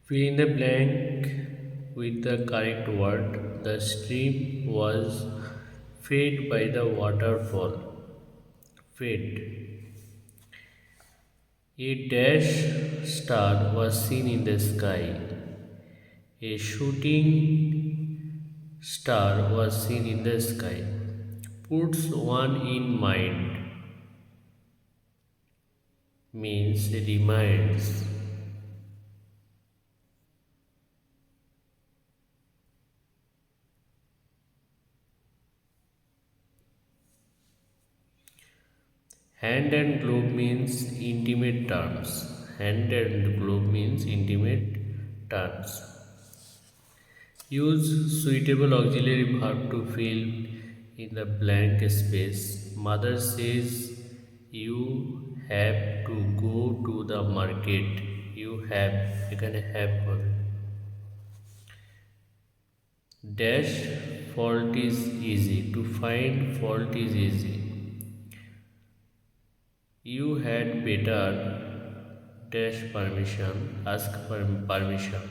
Fill in the blank with the correct word. The stream was fed by the waterfall. Fed. A dash star was seen in the sky. A shooting star was seen in the sky. Puts one in mind means reminds. Hand and glove means intimate terms. Hand and glove means intimate terms. Use suitable auxiliary verb to fill in the blank space. Mother says you have to go to the market. You can have হবে। Dash fault is easy. To find fault is easy. You had better dash permission, ask for permission.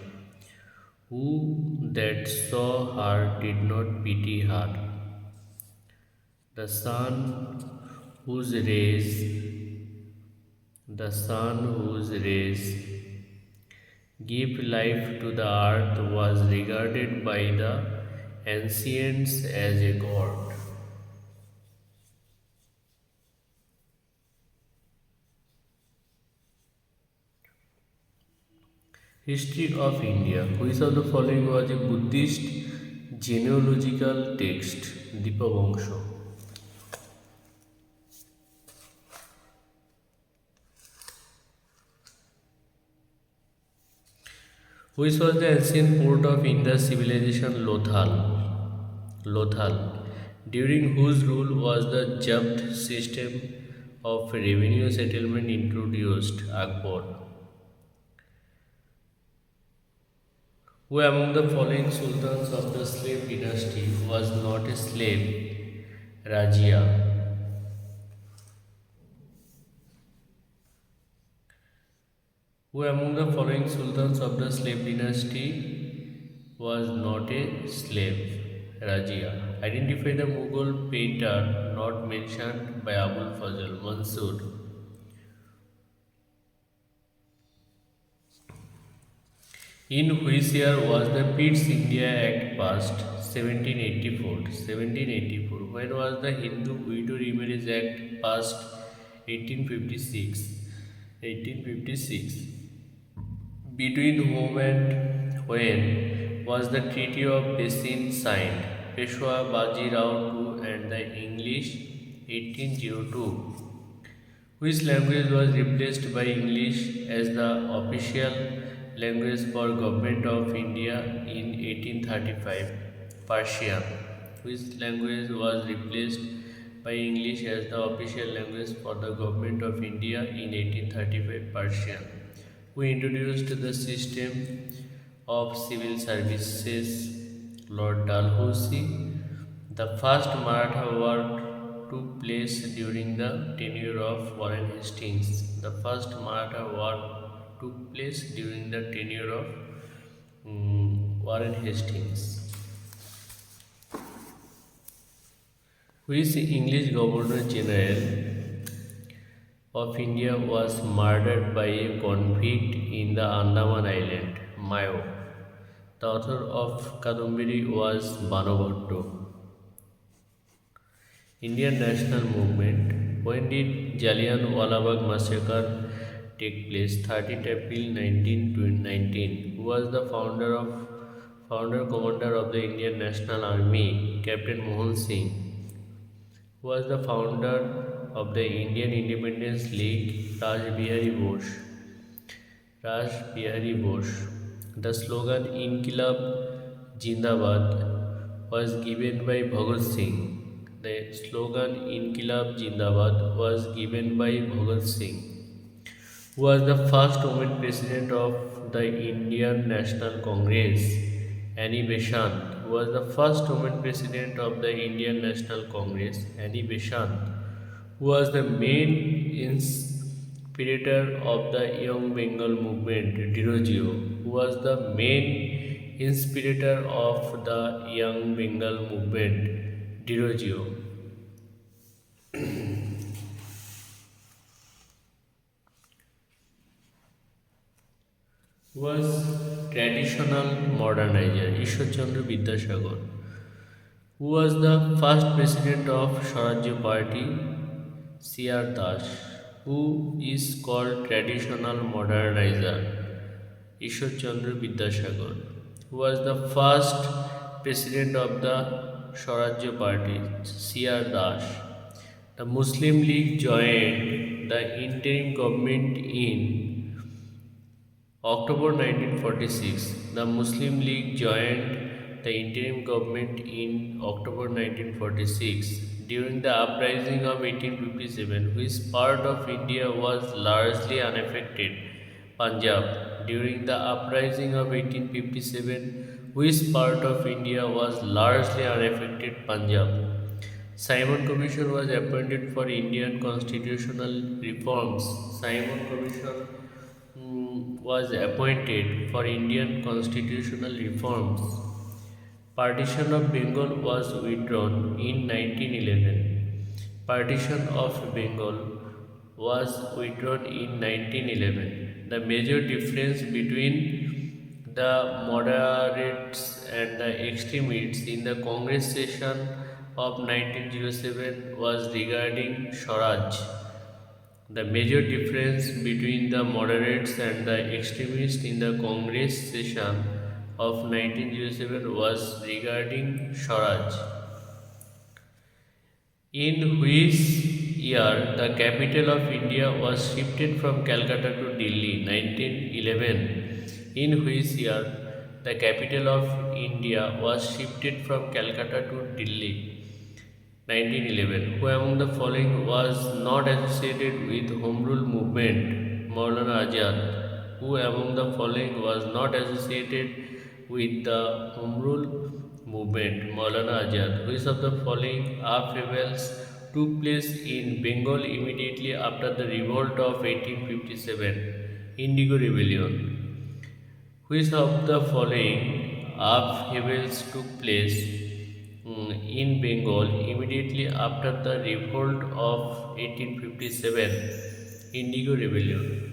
Who that saw her did not pity her. The whose rays, the sun whose rays give life to the earth was regarded by the ancients as a god. History of India. Which of the following was a Buddhist genealogical text? Dipabangsha. Which was the ancient port of Indus civilization? Lothal. During whose rule was the Jabt system of revenue settlement introduced? Akbar. Who among the following sultans of the slave dynasty was not a slave? Rajia. Who among the following sultans of the slave dynasty was not a slave? Rajia. Identify the Mughal painter not mentioned by Abul Fazl. Mansur. In which year was the Pitt's India Act passed? 1784. 1784. When was the Hindu Widow Remarriage Act passed? 1856. 1856. Between whom and when was the Treaty of Basin signed? Peshwa Baji Rao II and the English, 1802. Which language was replaced by English as the official language for Government of India in 1835? Persian. Which language was replaced by English as the official language for the Government of India in 1835? Persian. Who introduced the system of civil services? Lord Dalhousie. The first Maratha war took place during the tenure of Warren Hastings. The first Maratha war took place during the tenure of Warren Hastings. Which English Governor General of India was murdered by a convict in the Andaman Island? Mayo. The author of Kadambari was Banabhattu. Indian National Movement. When did Jallianwala Bagh massacre take place? 13th April 1919. Who was the founder commander of the Indian National Army? Captain Mohan Singh. Who was the founder of the Indian Independence League? Raj Bihari Bose. Raj Bihari Bose. The slogan Inqilab Jindabad was given by Bhagat Singh. The slogan Inqilab Jindabad was given by Bhagat Singh. Who was the first woman president of the Indian National Congress? Annie Besant. Who was the first woman president of the Indian National Congress? Annie Besant. Who was the main inspirator of the Young Bengal movement, Dirojio, who was the main inspirator of the Young Bengal movement, Dirojio, was traditional modernizer, Ishwarchandra Vidyasagar, who was the first president of Swarajya Party, C.R. Das, who is called traditional modernizer, Ishwarchandra Vidyasagar, who was the first president of the Swarajya Party, C.R. Das. The Muslim League joined the interim government in October 1946. The Muslim League joined the interim government in October 1946 during the uprising of 1857, which part of India was largely unaffected. Punjab. During the uprising of 1857, which part of India was largely unaffected? Punjab. Simon Commission was appointed for Indian constitutional reforms. Simon Commission was appointed for Indian constitutional reforms. Partition of Bengal was withdrawn in 1911. Partition of Bengal was withdrawn in 1911. The major difference between the moderates and the extremists in the Congress session of 1907 was regarding Swaraj. The major difference between the moderates and the extremists in the Congress session of 1907 was regarding Swaraj. In which year the capital of India was shifted from Calcutta to Delhi? 1911. In which year the capital of India was shifted from Calcutta to Delhi? 1911. Who among the following was not associated with Home Rule movement? Maulana Azad. Who among the following was not associated with the Home Rule movement? Maulana Azad. Which of the following upheavals took place in Bengal immediately after the revolt of 1857? Indigo Rebellion. Which of the following upheavals took place in Bengal immediately after the revolt of 1857? Indigo Rebellion.